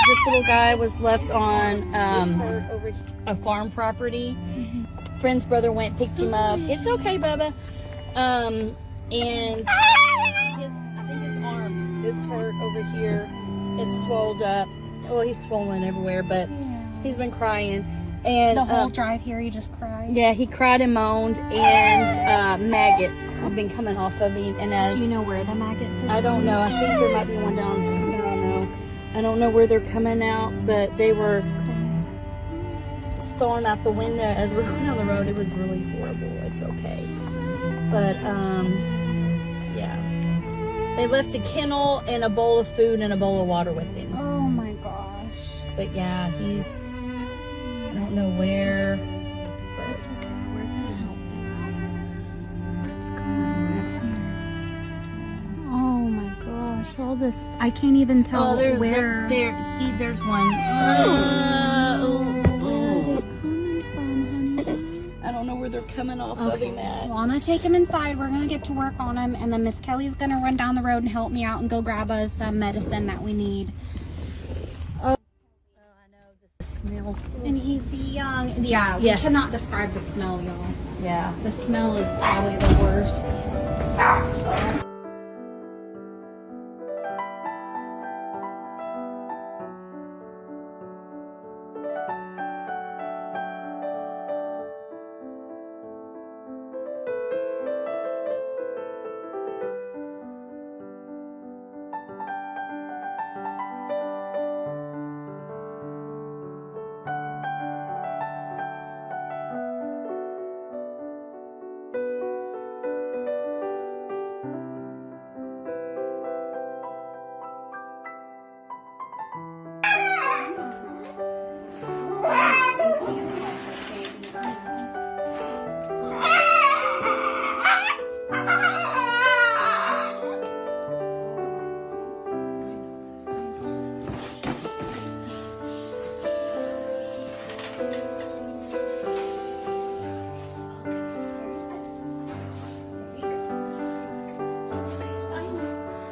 this little guy was left on a farm property. Friend's brother went, picked him up. It's okay, Bubba. And I think his arm is hurt over here. It's swelled up. Well, he's swollen everywhere, but he's been crying. And the whole drive here, he just cried. Yeah, he cried and moaned, and maggots have been coming off of him. And do you know where the maggots are? I don't know. I think there might be one down. I don't know where they're coming out, but they were thrown out the window as we're going down the road. It was really horrible. It's okay, but yeah, they left a kennel and a bowl of food and a bowl of water with him. Oh my gosh! But yeah, he's. I don't know where. It's okay. We're gonna help them out. What's going on? Oh my gosh! All this. I can't even tell there's where. There. See, there's one. I don't know where they're coming off of him at. Well, I'm gonna take him inside. We're gonna get to work on him, and then Miss Kelly's gonna run down the road and help me out and go grab us some medicine that we need. Smell. And he's young. Yeah, we cannot describe the smell, y'all. Yeah. The smell is probably the worst.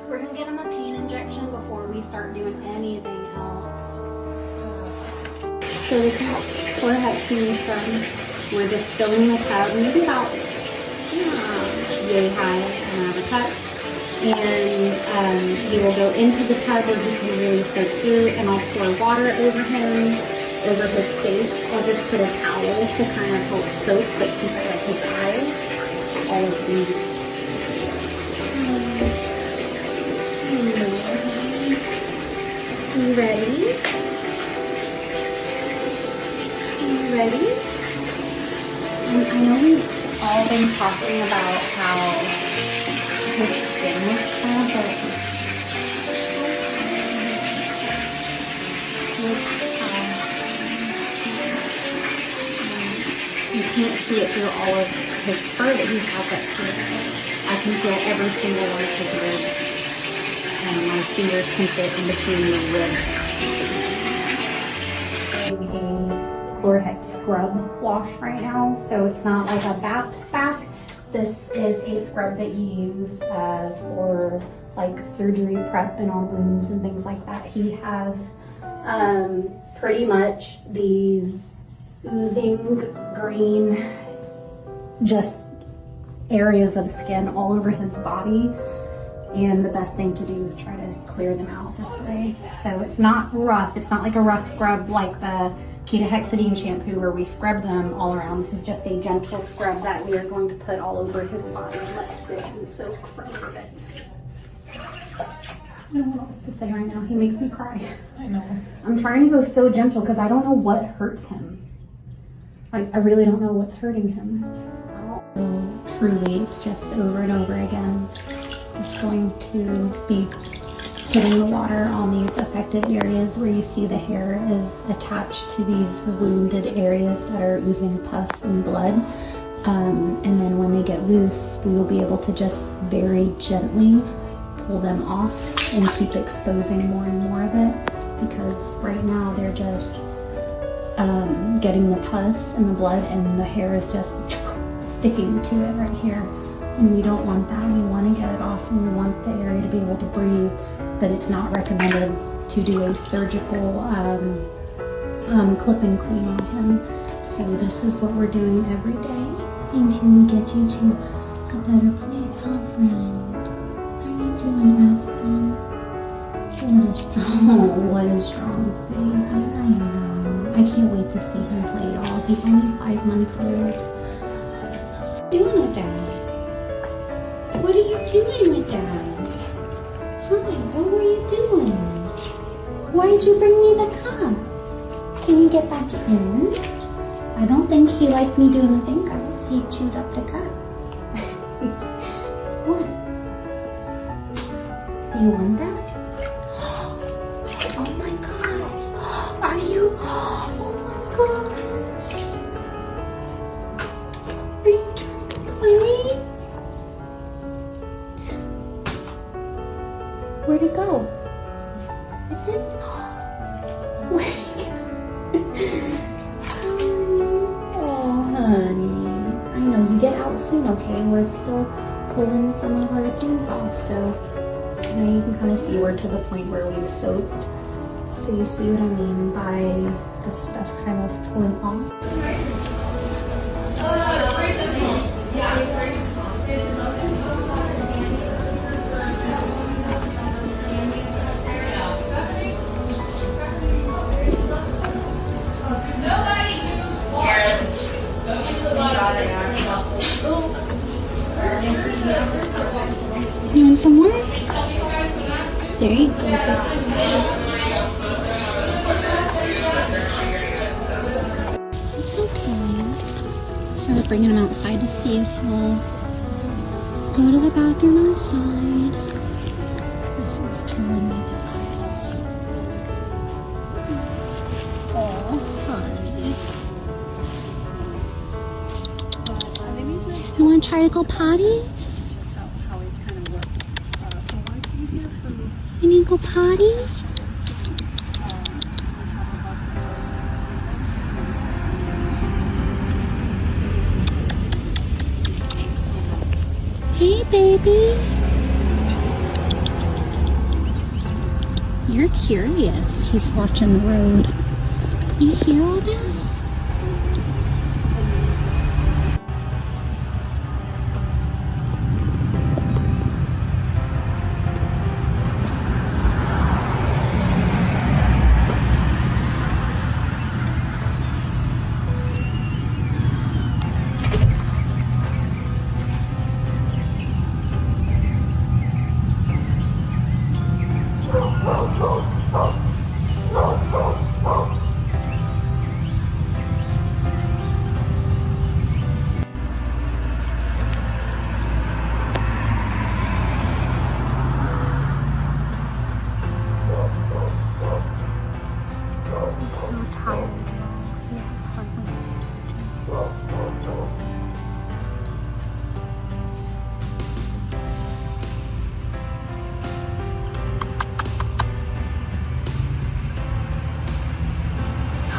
We're gonna get him a pain injection before we start doing anything else. So this is where I came from. We're just filling the tub, maybe about yay high of a cup. And he will go into the tub where he can really soak through, and I'll pour water over him, over his face. I'll just put a towel to kind of help soak, but keep like his eyes, all of these. You ready? You ready? I know we've all been talking about how his skin looks bad, but you can't see it through all of his fur that he has up here. I can feel every single one of his ribs. And my fingers can fit in between the ribs. A Chlorhex scrub wash right now, so it's not like a bath. This is a scrub that you use for like surgery prep and on wounds and things like that. He has pretty much these oozing green just areas of skin all over his body. And the best thing to do is try to clear them out this way. So it's not rough. It's not like a rough scrub like the ketohexidine shampoo where we scrub them all around. This is just a gentle scrub that we are going to put all over his body. Let's sit and soak for a little bit. I don't know what else to say right now. He makes me cry. I know. I'm trying to go so gentle because I don't know what hurts him. I really don't know what's hurting him. So truly, it's just over and over again. Just going to be putting the water on these affected areas where you see the hair is attached to these wounded areas that are oozing pus and blood. And then when they get loose, we will be able to just very gently pull them off and keep exposing more and more of it, because right now they're just getting the pus and the blood, and the hair is just sticking to it right here. And we don't want that. We want to get it off, and we want the area to be able to breathe, but it's not recommended to do a surgical clip and clean on him. So this is what we're doing every day until we get you to a better place, huh, friend? How you doing, Aspen? What is wrong, baby? I know. I can't wait to see him play, y'all. He's only 5 months old. What are you doing with that? What are you doing with that? Hi, what were you doing? Why'd you bring me the cup? Can you get back in? I don't think he liked me doing the fingers. He chewed up the cup. What? Do you want that? Oh my gosh. Are you? Oh my gosh. Are you trying to play? Where'd it go? Is it? Where'd it go? Oh, honey. I know, you get out soon, okay? We're still pulling some of our things off, so now you can kind of see we're to the point where we've soaked. So you see what I mean by the stuff kind of pulling off? You want some more? There you go. It's okay. So we're bringing him outside to see if he'll go to the bathroom outside. This is killing me, guys. Oh, honey. You want to try to go potty? You need to go potty? Hey, baby. You're curious. He's watching the road. You hear all that?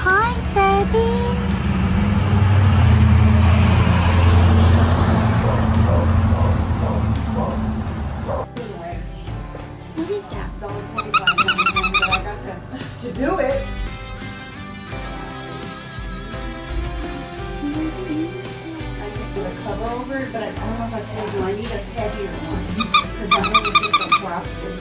Hi, baby. What is that? To do it. I can put a cover over it, but I don't know if I told you I need a heavier one because that one is just a plastic.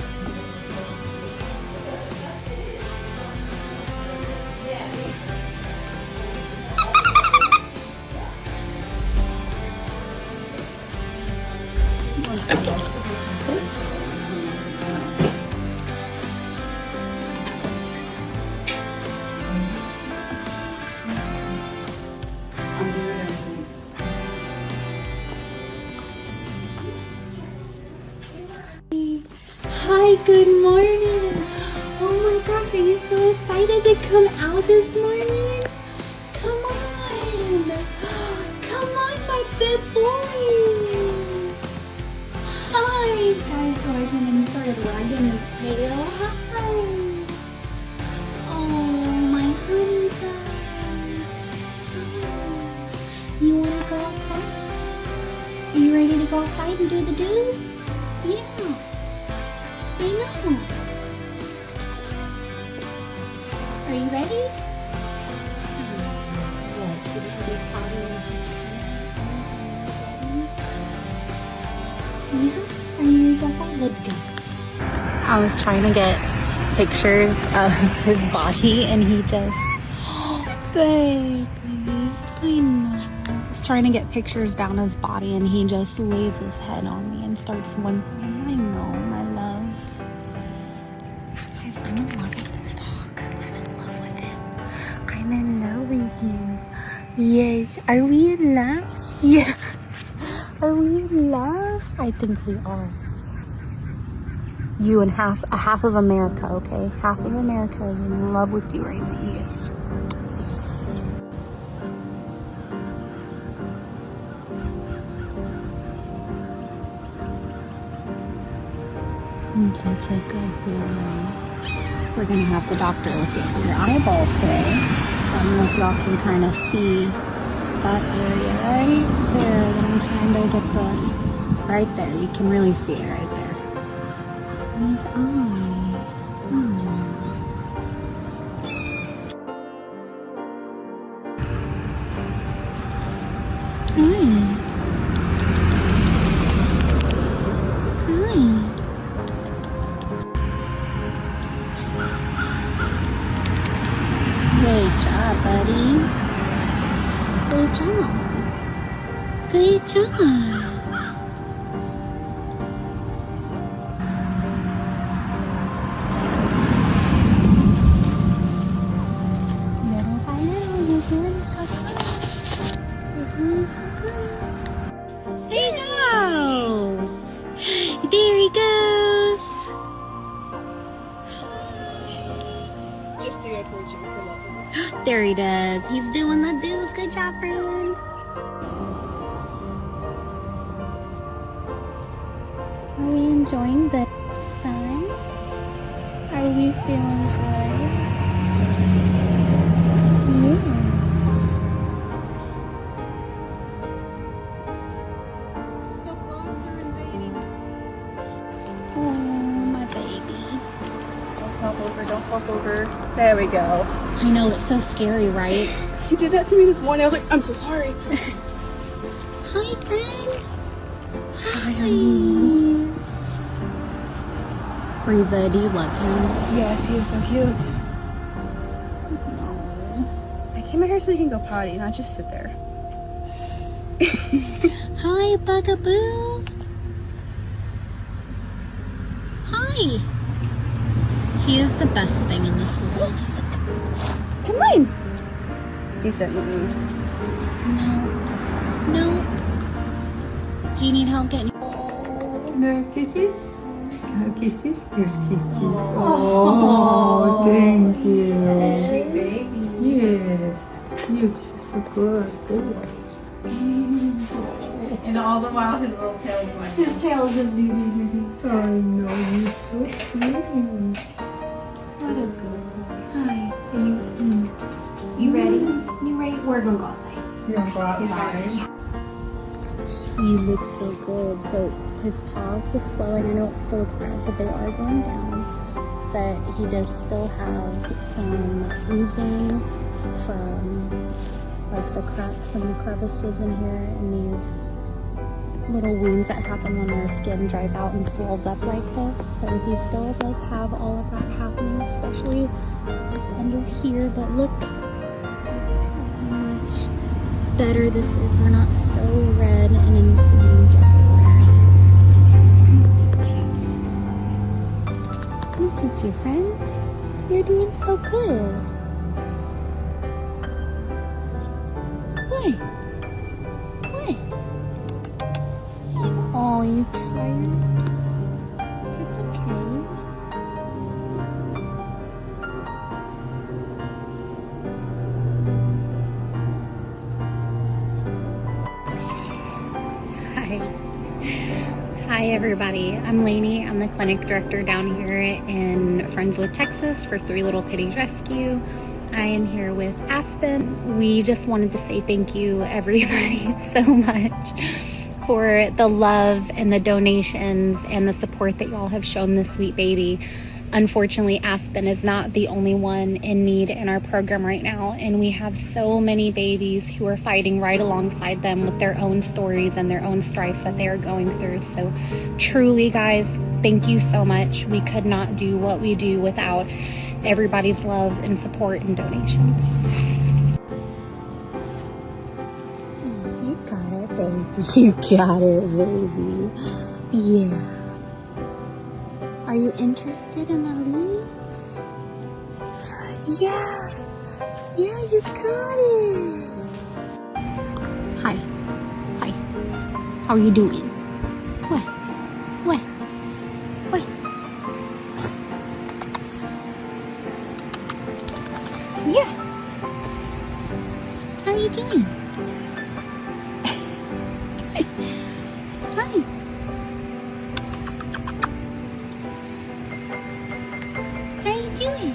Hi, good morning. Oh my gosh, are you so excited to come out this morning? Come on. Come on, my good boy. Hi. Guys, watching and he started wagging his tail. Hi. Oh, my honey guy. You want to go outside? Are you ready to go outside and do the do's? Yeah. I know. Are you ready? What? Did you have your potty in his Yeah? Are you ready? Let's go. I was trying to get pictures of his body and he just, baby, I know. I was trying to get pictures down his body and he just lays his head on me and starts whimpering. I know, my love. Guys, I'm in love with this dog. I'm in love with him. I'm in love with him. Yes. Are we in love? Yeah. Are we in love? I think we are. You and half of America, okay? Half of America is in love with you right now. Yes. You're such a good boy. We're gonna have the doctor look at your eyeball today. I don't know if y'all can kind of see that area right there. When I'm trying to get the right there. You can really see it right there. His eye. Hi. Hi. Great job, buddy. Good job. Good job. Little by little, you're doing so good. You're doing so good. There you go. There he goes. Just to go towards you for lovers. There he does. He's doing the do's. Good job, friend. Are we enjoying the sun? Are we feeling good? Yeah. The bugs are invading. Oh, my baby. Don't fall over, don't fall over. There we go. I know, it's so scary, right? You did that to me this morning. I was like, I'm so sorry. Hi, friend. Hi. Breeza, do you love him? Yes, he is so cute. No. I came out here so he can go potty, not just sit there. Hi, Bugaboo. Hi. He is the best thing in this world. Come on. He said, No. Do you need help getting? No kisses? No kisses? There's kisses. Oh, thank you. Sweet baby. Yes. You're just a good boy. And all the while his little tail's like His tail is just I know, you're so sweet. What a good boy. Hi. You ready? You ready? We're gonna go outside. You want to go outside? He looks so good. So his paws, the swelling, I know it still looks bad, but they are going down. But he does still have some oozing from like the cracks and the crevices in here and these little wounds that happen when their skin dries out and swells up like this. So he still does have all of that happening, especially under here. But look how much better this is. We're not so red and inflamed everywhere. Look at you, friend. You're doing so good. What? What? Oh, you tired? It's okay. Hi everybody, I'm Lainey. I'm the clinic director down here in Friendswood, Texas for Three Little Kitties Rescue. I am here with Aspen. We just wanted to say thank you everybody so much for the love and the donations and the support that y'all have shown this sweet baby. Unfortunately, Aspen is not the only one in need in our program right now, and we have so many babies who are fighting right alongside them with their own stories and their own strifes that they are going through. So truly, guys, thank you so much. We could not do what we do without everybody's love and support and donations. You got it, baby. You got it, baby. Yeah. Are you interested in the leaves? Yeah. Yeah, you got it. Hi. Hi. How are you doing? What? What? What? Yeah. How are you doing? Hi. How are you doing?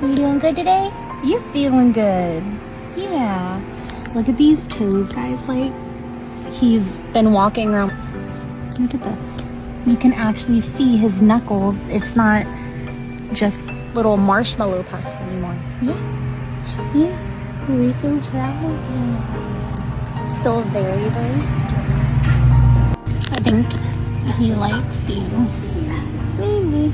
You doing good today? You're feeling good. Yeah. Look at these toes, guys. Like, he's been walking around. Look at this. You can actually see his knuckles. It's not just little marshmallow puffs anymore. Yeah. Yeah. We're so proud of him. Still very, very scared. I think he likes you. Baby.